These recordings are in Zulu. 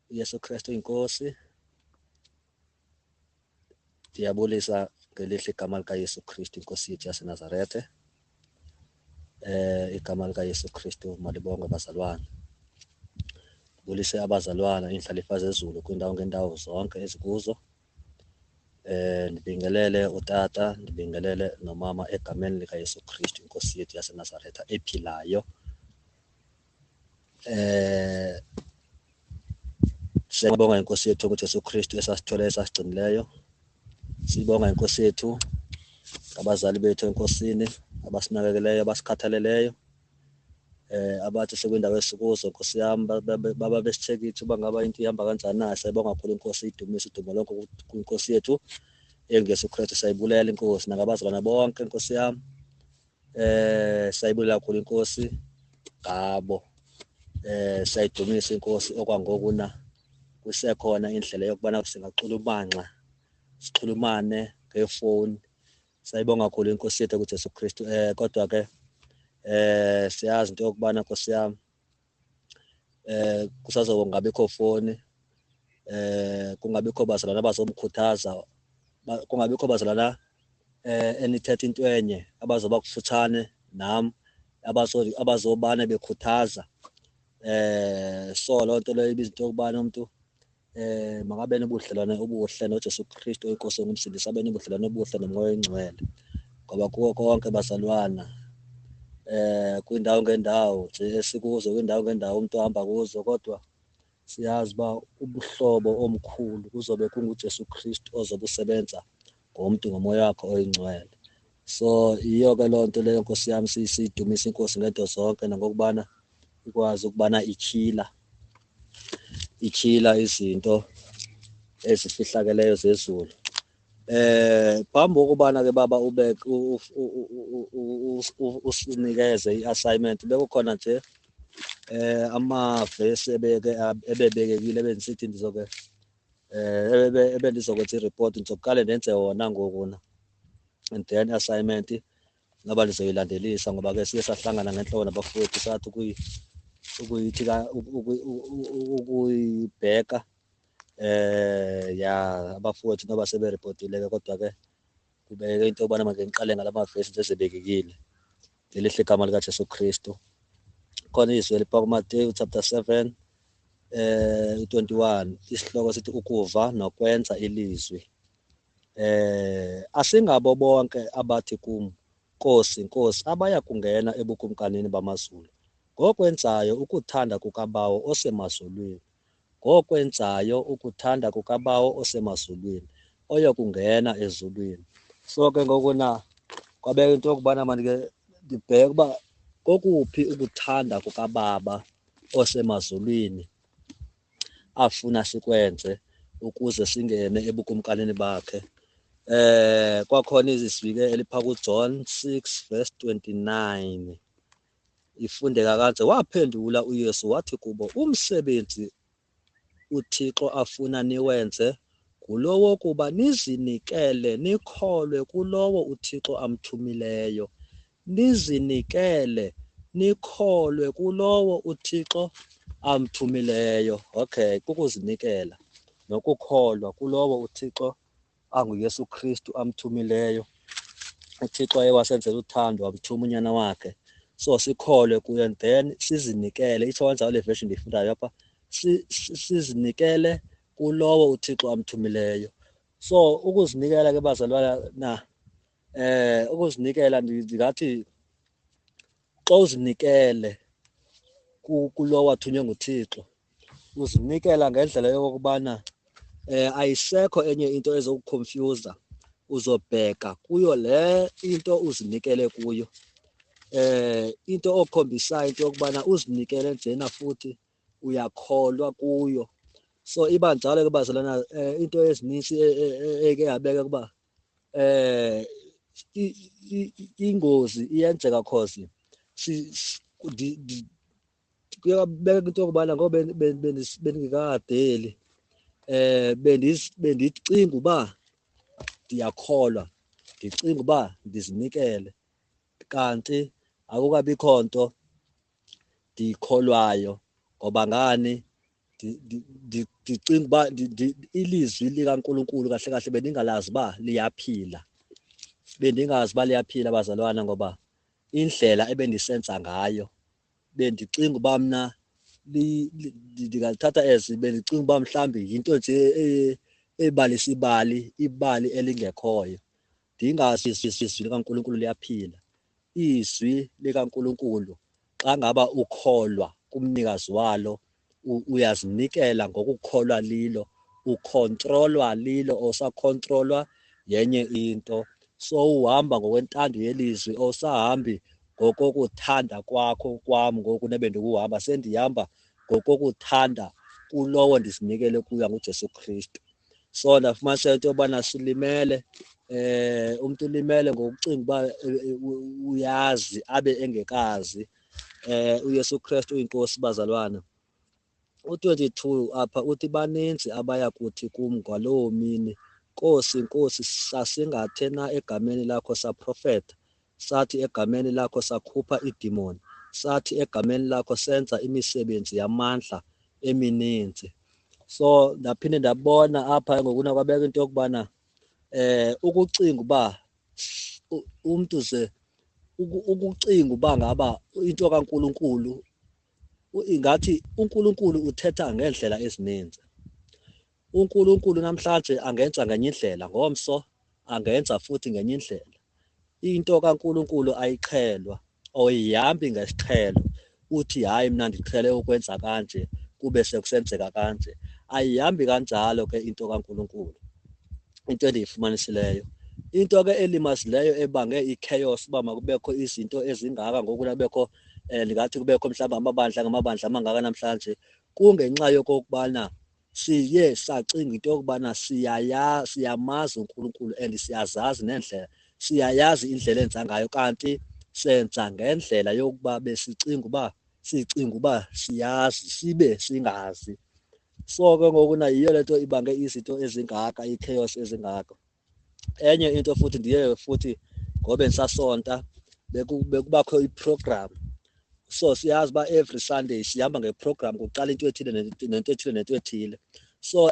Yesu Kristu inkosi. Ndiyabulisa ngelihle igama lika Yesu Kristu inkosi yethu yaseNazarethe. Igama lika Yesu Kristu malibongwe bazalwane. Ndibulise abazalwana indlalifa zezulu kwindawo ngendawo zonke ezikuzo. Ndibingelele utata, ndibingelele nomama egameni lika Yesu Kristu inkosi yethu yaseNazaretha ephilayo. Siyabonga inkosi yethu ukuthi Yesu Kristu esasithole esasigcinileyo. Sibonga inkosi yethu abazali bethu enkosini abasinakekeleyo abasikhathaleleyo. Abathi sekwindawo esikuzo Nkosi yami baba besithekile uba ngaba into ihamba kanjani na. Siyabonga kakhulu inkosi, idumisa udumo lonke kwinkosi yethu engeyesu Kristu. Siyayibulela inkosi nangabazalwana bonke Nkosi yami. Siyayibulela kakhulu inkosi ngabo. Siyayidumisa inkosi okwangoku na kusekhona indlela yokubana singaxhulumanxa sixhulumane ngefoni. Siyayibonga kakhulu inkosi yethu ukuthi Yesu Kristu. Kodwa ke siyazi into yokubana Nkosi yami kusazongabikho foni, kungabikho bazalwana abazomkhuthaza, kungabikho bazalwana enithetha into enye abazoba kufutshane nam abazobane bekhuthaza. So loo nto leyo ibiza into yokubana umntu makabe nobudlelwane obuhle noJesu Kristu inkosi engumsindisi, abe nobudlelwane obuhle nomoya oyingcwele, ngoba kuwo konke bazalwana kwindawo ngendawo nje esikuzo, kwindawo ngendawo umntu ahamba kuzo, kodwa siyazi uba ubuhlobo omkhulu kuzobe kunguJesu Kristu ozobe usebenza ngomntu ngomoya wakhe oyingcwele. So yiyo ke loo nto leyo Nkosi yami siyidumisa inkosi ngento zonke, nangokubana ikwazi ukubana ityhila izinto ezifihlakeleyo zezulu. Phambi kokubana ke baba usinikeze i-assignment, bekukhona nje amavesi ebebekekile ebendisithi ebendizokwenza iripoti, ndizoqale ndenze wona ngokuna, and then i-assignment noba ndizoyilandelisa ngoba ke siye sahlangana ngentloko nabafowethu sathi ukuyibheka. Abafowethu noba seberipotile ke, kodwa ke kubeke into yobana manje ngiqale ngala mavesi nje ezebekekile ngelihle igama likaJesu Kristu. Khona izwi elipha kuMateyu chapter 7 u-21, isihloko sithi ukuva nokwenza ilizwi. Asingabo bonke abathi kum, Nkosi, Nkosi, abaya kungena ebukumkanini bamazulu, ngokwenzayo ukuthanda kukaBawo osemazulwini, ngokwenzayo ukuthanda kukaBawo osemazulwini, oyokungena ezulwini. So ke ngoku na kwabeka into yokubana mandike ndibheke uba kokuphi ukuthanda kukaBaba osemazulwini afuna sikwenze ukuze singene ebukumkanini bakhe. Kwakhona izwi ke elipha kuJohn 6:29 ifundeka kanje, waphendula uYesu wathi kubo, umsebenzi uThixo afuna niwenze ngulo wokuba nizinikele nikholwe kulowo uThixo amthumileyo. Nizinikele nikholwe kulowo uThixo amthumileyo. Okay, kukuzinikela nokukholwa kulowo uThixo anguYesu Kristu amthumileyo. uThixo ewasenzela uthando wamthuma unyana wakhe, so sikholwe kuye and then sizinikele. Itsho kanjalo le version ndiyifundayo apha, sizinikele kulowo uThixo amthumileyo. So ukuzinikela ke bazalwana na, ukuzinikela ndingathi xa uzinikele kulowo wathunywe nguThixo, uzinikela ngendlela yokokubana ayisekho enye into ezokukhomfyuza, uzobheka kuyo le into uzinikele kuyo. Into okhombisayo into yokubana uzinikele njena futhi uyakholwa kuyo. So iba njalo ke bazalwana, into ezinintsi eke yabeka ukuba ingozi iyenzeka cause kuyabeka into yokubana ngoba bendingekadeli bendicinga uba ndiyakholwa, ndicinga uba ndizinikele, kanti akukabikho nto ndiyikholwayo. Ngoba ngani? ndicinga uba ilizwi likaNkulunkulu kahle kahle bendingalazi uba liyaphila. Bendingazi uba liyaphila bazalwana, ngoba indlela ebendisenza ngayo bendicinga uba mna ndingalithatha as bendicinga uba mhlawumbi yinto nje ebalisa ibali elingekhoyo. Ndingazi izwi likaNkulunkulu liyaphila. Izwi likaNkulunkulu xa ngaba ukholwa kumnikazi walo, uyazinikela ngokukholwa lilo, ukhontrolwa lilo, osakhontrolwa yenye into. So uhamba ngokwentando yelizwi, osahambi ngokokuthanda kwam ngoku nebendikuhamba, sendihamba ngokokuthanda kulowo ndizinikele kuyo nguJesu Kristu. So ndafumaniseka into yobana silimele, umntu ulimele ngokucinga uba uyazi abe engekazi. uYesu Kristu uyinkosi bazalwana. U-22 apha uthi baninzi abaya kuthi kum ngalowo mini, Nkosi, Nkosi, sasingathe na egameni lakho saprofeta, sathi egameni lakho sakhupha iidimoni, sathi egameni lakho senza imisebenzi yamandla emininzi. So ndaphinde ndabona apha ngokuna kwabeka into yokubana ukucinga uba umntu ze ukucinga uba ngaba into kaNkulunkulu, ingathi uNkulunkulu uthetha ngeendlela ezininzi. uNkulunkulu namhlanje angenza ngenye indlela, ngomso angenza futhi ngenye indlela. Into kaNkulunkulu ayiqhelwa, oyihambi ngesiqhelo uthi hayi mna ndiqhele ukwenza kanje kube sekusenzeka kanje. Ayihambi kanjalo ke into kaNkulunkulu, into endiyifumanisileyo. Into ke elimasileyo ebange i-chaos uba makubekho izinto ezingaka ngoku kubekho ndingathi kubekho mhlawumbi ngamabandla amangaka namhlanje, kungenxa yokokubana siye sacinga into yokubana siyamazi uNkulunkulu and siyazazi neendlela, siyayazi indlela enza ngayo, kanti senza ngendlela yokuba besicinga uba siyazi sibe singazi. So ke ngokuna yiyo le nto ibange izinto ezingaka, i-chaos ezingaka. Enye into futhi ndiye futhi ngobe ndisasonta bekubakho iprogram. So siyazi uba every Sunday sihamba ngeprogram, kuqala into ethile nento ethile nento ethile. So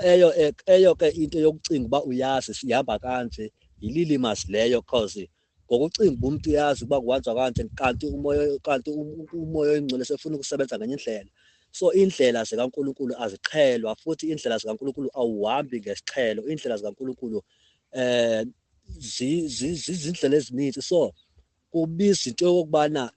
eyo ke into yokucinga uba uyazi sihamba kanje yililimasi leyo, cause ngokucinga uba umntu uyazi uba kuhanjwa kanje kanti umoya oyingcwele sefuna ukusebenza ngenye indlela. So iindlela zikaNkulunkulu aziqhelwa, futhi iindlela zikaNkulunkulu awuhambi ngesiqhelo. Iindlela zikaNkulunkulu zizindlela ezininzi. So kubiza into yokubana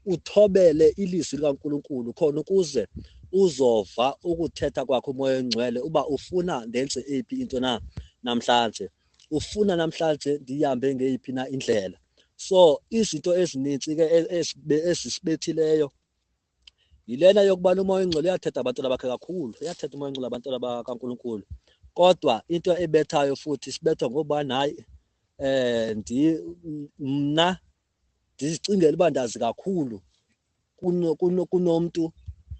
uthobele ilizwi likaNkulunkulu khona ukuze uzova ukuthetha kwakhe umoya oyingcwele uba ufuna ndenze eyiphi into na namhlanje, ufuna namhlanje ndihambe ngeyiphi na indlela. So izinto ezininzi ke ezisibethileyo yilena yokubana umoya oyingcwele uyathetha abantwana bakhe kakhulu, uyathetha umoya oyingcwele abantwana bakaNkulunkulu. Kodwa into ebethayo futhi sibethwa ngobana hayi mna ndizicingela uba ndazi kakhulu kunomntu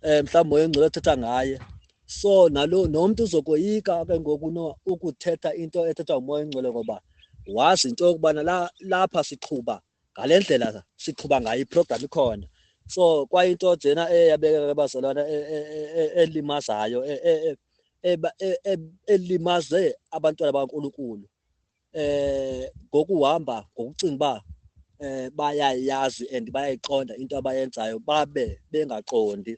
mhlawumbi umoya oyingcwele othetha ngaye. So nomntu uzokoyika ke ngoku ukuthetha into ethethwa ngumoya oyingcwele, ngoba wazi into yokubana lapha siqhuba ngale ndlela siqhuba ngayo, iprogram ikhona. So kwayinto njena eyabekeka bazalwana elimazayo, elimaze abantwana bakaNkulunkulu ngokuhamba ngokucinga uba bayayazi and bayayiqonda into abayenzayo babe bengaqondi.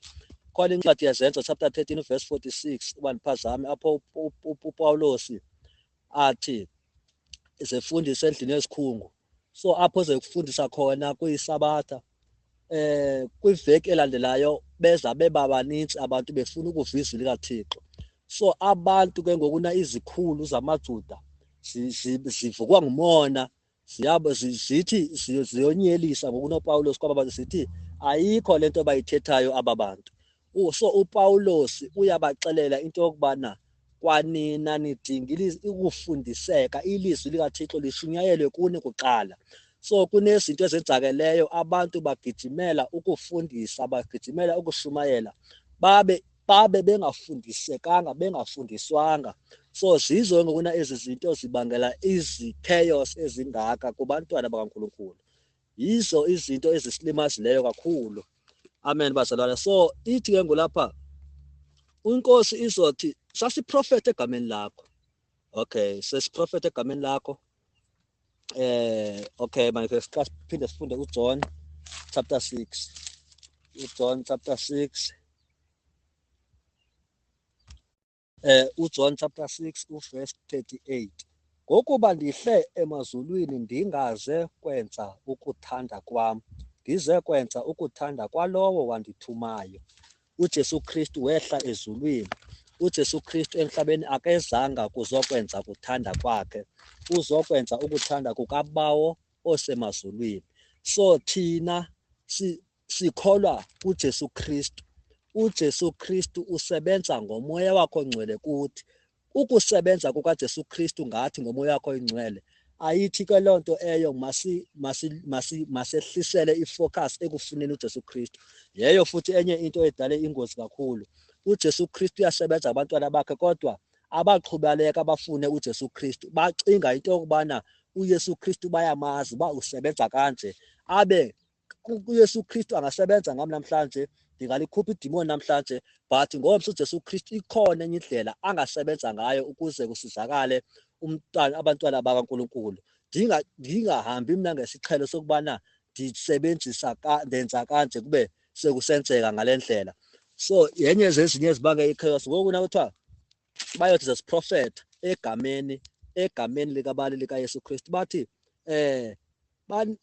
Khona incwadi yeZenzo chapter 13 verse 46 uba ndiphazame, apho uPawulos athi zefundisa endlini yesikhungu. So apho zekufundisa khona kuyisabatha, kwiveki elandelayo beza bebabanintsi abantu befuna ukuva izwi likaThixo. So abantu ke ngokuna izikhulu zamaJuda zivukwa ngumona, zithi ziyonyelisa ngokunoPawulos kwaba bantu, zithi ayikho lento bayithethayo aba bantu. So uPawulos uyabaxelela into yokubana kwanina nidinga ukufundiseka, ilizwi likaThixo lishunyayelwe kuni kuqala. So kunezinto ezenzakeleyo, abantu bagijimela ukufundisa, bagijimela ukushumayela, babe bengafundisekanga, bengafundiswanga. So zizo ngokuna ezi zinto zibangela chaos ezingaka kubantwana bakaNkulunkulu. Yizo izinto ezisilimazileyo kakhulu. Amen bazalwane. So ithi ke ngolapha inkosi izothi sasiprofeta egameni lakho. Okay, sesiprofeta egameni lakho. Okay, manje siphinde sifunde uJohn chapter 6. uJohn chapter 6. uJohn chapter 6 uverse 38. Ngokuba ndihle emazulwini ndingaze kwenza ukuthanda kwami, ndize kwenza ukuthanda kwalowo wandithumayo. uJesu Kristu wehla ezulwini. uJesu Kristu emhlabeni akezanga kuzokwenza ukuthanda kwakhe, uzokwenza ukuthanda kukaBawo osemazulwini. So thina sikholwa kuJesu Kristu. uJesu Kristu usebenza ngomoya wakho ongcwele kuthi. Ukusebenza kukaJesu Kristu ngathi ngomoya wakho ongcwele ayithi ke lonto eyo masehlisele ifocus ekufuneni uJesu Kristu. Yeyo futhi enye into edale ingozi kakhulu. uJesu Kristu uyasebenza abantwana bakhe, kodwa abaqhubaleka abafune uJesu Kristu bacinga into yokubana uYesu Kristu bayamazi ba usebenza kanje, abe uYesu Kristu angasebenza ngami namhlanje, ngingalikhupha idimoni namhlanje, but ngoba uJesu Kristu ikhona enye indlela angasebenza ngayo ukuze kusizakale abantwana bakaNkulunkulu. Ngingahambi mina ngesiqhelo sokubana ndenza kanje kube sekusenzeka ngalendlela. So yenye zezinye ezibangela ichaos ngoku nakuthiwa bayothi sesiprofeta egameni likabali likaYesu Kristu, bathi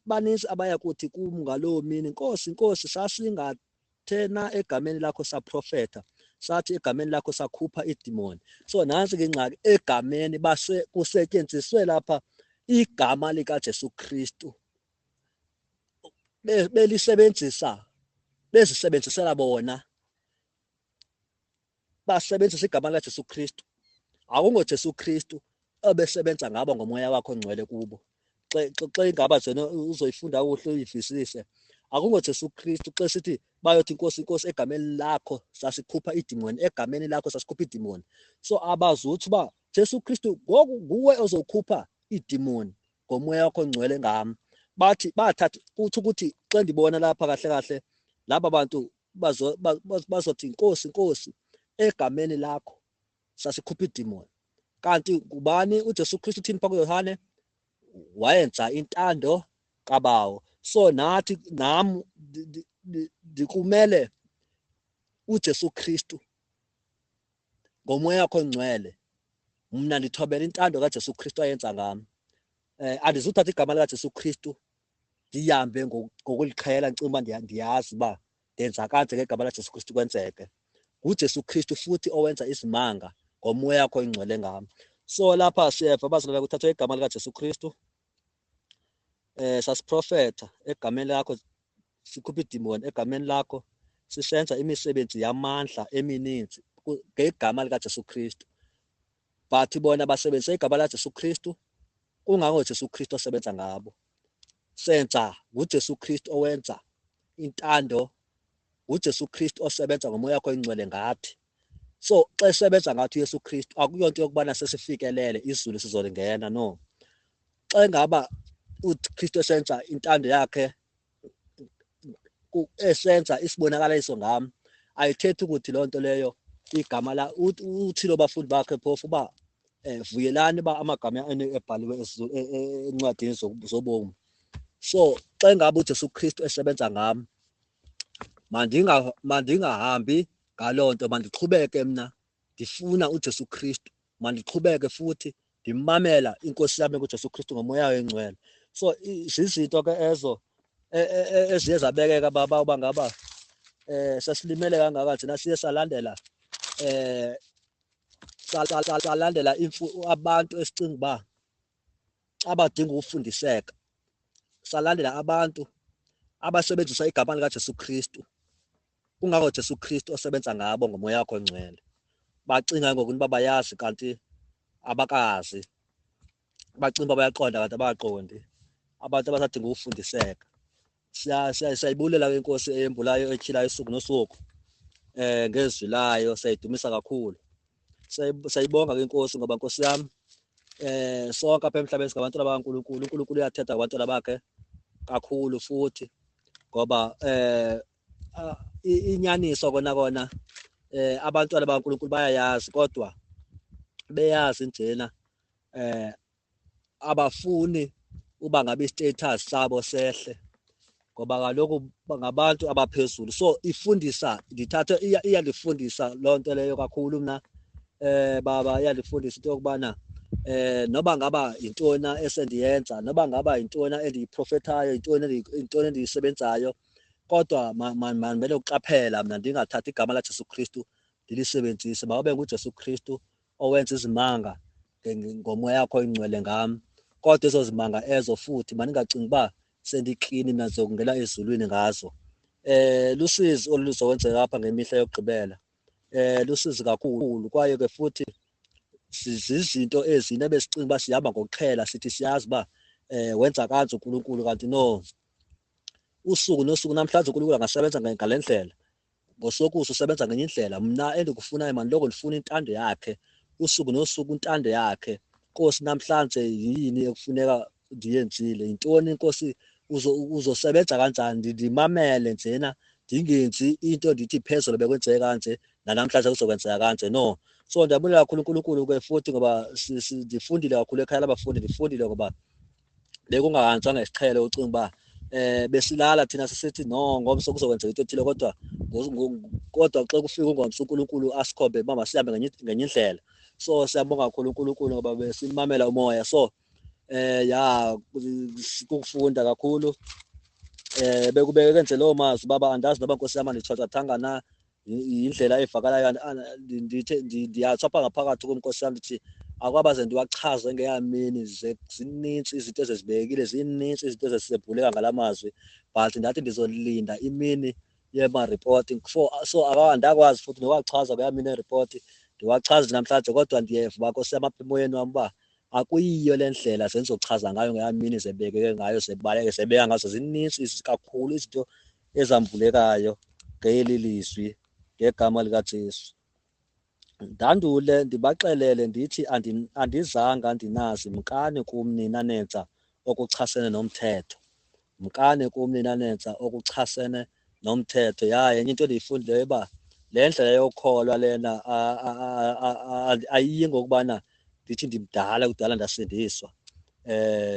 baninzi abaya kuthi kum ngalowo mini, Nkosi, sasingathena egameni lakho saprofeta, sathi egameni lakho sakhupha idimoni. So nansi ke ingxaki, egameni kusetyenziswe lapha igama likaJesu Kristu, bezisebenzisela bona, basebenzisa igama likaJesu Kristu. AkungoJesu Kristu obesebenza ngabo ngomoya wakho ongcwele kubo. Xa ingaba zena uzoyifunda kuhle uyivisise, akungoJesu Kristu xa sithi bayothi Nkosi, egameni lakho sasikhupha idimoni, egameni lakho sasikhupha idimoni. So abazuthi uba Jesu Kristu nguwe ozokhupha idimoni ngomoya wakho ongcwele ngami. Bathatha ukuthi xa ndibona lapha kahle kahle laba bantu bazothi Nkosi, egameni lakho sasikhupha idimoni. Kanti kubani uJesu Kristu uthini pha kuYohane? Wayenza intando kaBawo. So nathi ndikumele uJesu Kristu ngomoya wakho ongcwele, mna ndithobela intando kaJesu Kristu ayenza ngami. Andizuthatha igama likaJesu Kristu ndihambe ngokuliqhela ndicinga uba ndiyazi uba ndenza kanje ngegama likaJesu Kristu kwenzeke. nguJesu Kristu futhi owenza izimanga ngomoya wakho ongcwele ngami. So lapha siyeva bazalwane kuthathwa igama likaJesu Kristu, sasiprofeta egameni lakho, sikhupha idimoni egameni lakho, sisenza imisebenzi yamandla emininzi ngegama likaJesu Kristu. But bona basebenzisa igama likaJesu Kristu kungangoJesu Kristu osebenza ngabo. Senza nguJesu Kristu owenza intando, nguJesu Kristu osebenza ngomoya wakho ongcwele ngathi. So xa esebenza ngathi uYesu Kristu akuyonto yokubana sesifikelele izulu sizolingena, no. Xa ngaba uKristu esenza intando yakhe, esenza isibonakaliso ngami, ayithethi ukuthi loo nto leyo igama la uthilo bafundi bakhe phofu uba vuyelani ba amagama enu ebhaliwe encwadini zobomi. So xa ngaba uJesu Kristu esebenza ngami, mandingahambi ngaloo nto, mandiqhubeke mna ndifuna uJesu Kristu, mandiqhubeke futhi ndimamela inkosi yami kuJesu Kristu ngomoya oyingcwele. So zizinto ke ezo eziye zabekeka baba uba ngaba sasilimele kangaka thina siye salandela salandela abantu esicinga uba abadinga ukufundiseka, salandela abantu abasebenzisa igama likaJesu Kristu kungangoJesu Kristu osebenza ngabo ngomoya wakho ongcwele. Bacinga ngokuthi uba bayazi kanti abakazi, bacinga uba bayaqonda kanti abaqondi. Abantu abasadinga ukufundiseka. Siyayibulela inkosi eyembulayo etyhilayo usuku nosuku ngezwi layo, siyayidumisa kakhulu. Siyayibonga ke inkosi, ngoba nkosi yami sonke apha emhlabeni singabantwana bakaNkulunkulu. uNkulunkulu uyathetha ngabantwana bakhe kakhulu futhi, ngoba inyaniso kona abantwana bakaNkulunkulu bayayazi kodwa beyazi njena abafuni uba ngabe istatus sabo sehle ngoba kaloku ngabantu abaphezulu. So ifundisa ndithatha iyandifundisa loo nto leyo kakhulu mna baba, iyandifundisa into yokubana noba ngaba yintoni esendiyenza, noba ngaba yintoni endiyiprofethayo, yintoni endiyisebenzayo, kodwa mandimele ukuqaphela mna ndingathathi igama laJesu Kristu ndilisebenzise. Mawube nguJesu Kristu owenza izimanga ngomoya wakho oyingcwele ngam, kodwa ezo zimanga ezo futhi mandingacingi uba sendiklini mna ndizokungena ezulwini ngazo. Lusizi oluzokwenzeka apha ngemihla yokugqibela, lusizi kakhulu kwaye ke futhi zizinto ezine ebesicinga uba sihamba ngokuqhela sithi siyazi uba wenza kanje uNkulunkulu, kanti no, usuku nosuku namhlanje uNkulunkulu angasebenza ngale ndlela, ngosokusa usebenza ngenye indlela. Mna endikufunayo mandiloko ndifuna intando yakhe usuku nosuku, intando yakhe. Nkosi, namhlanje yini ekufuneka ndiyenzile, yintoni Nkosi, uzosebenza kanjani, ndimamele njena ndingenzi into ndithi phezulu bekwenzeke kanje nanamhlanje kuzokwenzeka kanje, no. So ndiyabulela kakhulu uNkulunkulu ke futhi ngoba ndifundile kakhulu ekhaya labafundi, ndifundile ngoba bekungahanjwanga isiqhelo ucinga uba besilala thina sisithi no ngomso kuzokwenzeka into ethile, kodwa xa kufika ungomso uNkulunkulu asikhombe uba masihambe ngenye indlela. So siyabonga kakhulu uNkulunkulu ngoba besimamela umoya. So ya kukufunda kakhulu bekube kenze loo mazwi baba, andazi noba Nkosi yami andithathathanga na yindlela evakalayo, ndiyatsho apha ngaphakathi kum Nkosi yami ndithi akwabaze ndiwachaze ngeyamini, zinintsi izinto ezizibekile, zinintsi izinto ezisebhuleka ngala mazwi, but ndathi ndizolinda imini yema-reporting. So andakwazi futhi nowachaza kweyamini yeripoti, ndiwachaze namhlanje, kodwa ndiyeva Nkosi yami apha emoyeni wam uba akuyiyo le ndlela sendizochaza ngayo ngeyamini zebekeke ngayo, zebaleke, zebeka ngazo. Zinintsi kakhulu izinto ezamvulekayo ngeli lizwi ngegama likaJesu. Ndandule ndibaxelele ndithi andizanga ndinazi, mkani kum nina nenza okuchasene nomthetho, mkani kum nina nenza okuchasene nomthetho. Yenye into endiyifundileyo uba le ndlela yokholwa lena ayiyi ngokubana ndithi ndimdala, kudala ndasindiswa,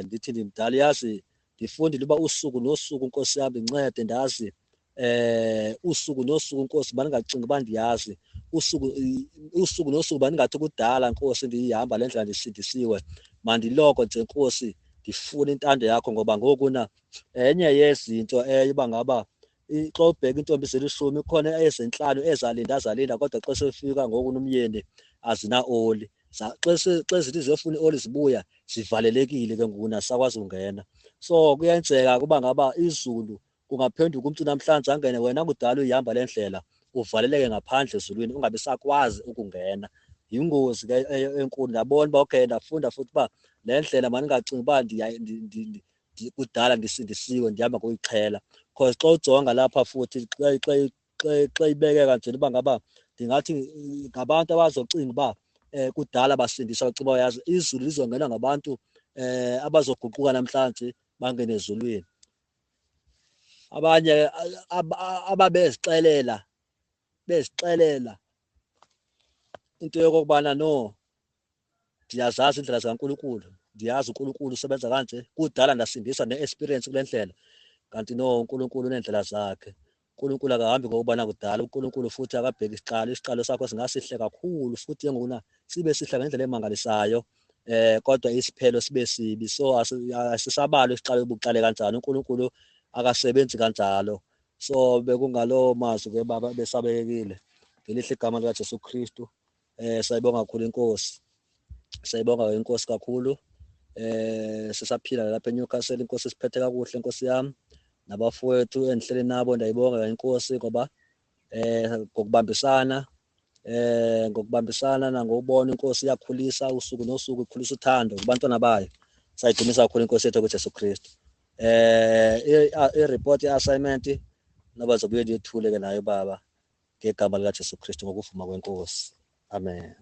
ndithi ndimdala. Yazi ndifundile uba usuku nosuku Nkosi yam ndincede ndazi, usuku nosuku Nkosi mandingacingi uba ndiyazi, usuku nosuku mandingathi kudala Nkosi ndiyihamba le ndlela ndisindisiwe, mandiloko nje Nkosi ndifuna intando yakho. Ngoba ngokuna enye yezinto uba ngaba xa ubheka intombi zelishumi khona ezinhlanu ezalinda kodwa xa sefika ngoku nomyeni azina-oli. Xa zithi ziyofuna i-oli zibuya zivalelekile ke ngoku nasakwazi ungena. So kuyenzeka kuba ngaba izulu kungaphenduka umntu namhlanje angene, wena kudala uyihamba le ndlela uvaleleke ngaphandle ezulwini ungabi sakwazi ukungena. Yingozi ke enkulu. Ndabona uba okay, ndafunda futhi uba le ndlela mandingacingi uba kudala ndisindisiwe ndihamba ngokuyiqhela, because xa ujonga lapha futhi xa ibekeka nje uba ngaba ndingathi ngabantu abazocinga uba kudala basindiswa, bacinga uba yazi izulu lizongena ngabantu abazoguquka namhlanje bangene ezulwini. Abanye ababezixelela into yokokubana no, ndiyazazi iindlela zikaNkulunkulu, ndiyazi uNkulunkulu usebenza kanje, kudala ndasindiswa ne-experience kule ndlela, kanti no, uNkulunkulu uneendlela zakhe. uNkulunkulu akahambi ngokubana kudala. uNkulunkulu futhi akabheki isiqalo sakho singasihle kakhulu futhi ke ngokuna sibe sihle ngendlela emangalisayo, kodwa isiphelo sibe sibi. So asisabalo isiqalo buqale kanjani, uNkulunkulu akasebenzi kanjalo. So bekungaloo mazwi ke baba besabekekile ngelihle igama likaJesu Kristu. Sayibonga kakhulu inkosi, sayibonga inkosi kakhulu. Sisaphila lapha eNewcastle, inkosi siphethe kakuhle Nkosi yami, nabafowethu endihleli nabo ndiyayibonga inkosi ngoba ngokubambisana nangokubona inkosi iyakhulisa usuku nosuku, ikhulisa uthando kubantwana bayo. Sayidumisa kakhulu inkosi yethu kuJesu Kristu. I-report ye-assignment noba zobuye ndiyethule ke nayo baba ngegama likaJesu Kristu ngokuvuma kwenkosi. Amen.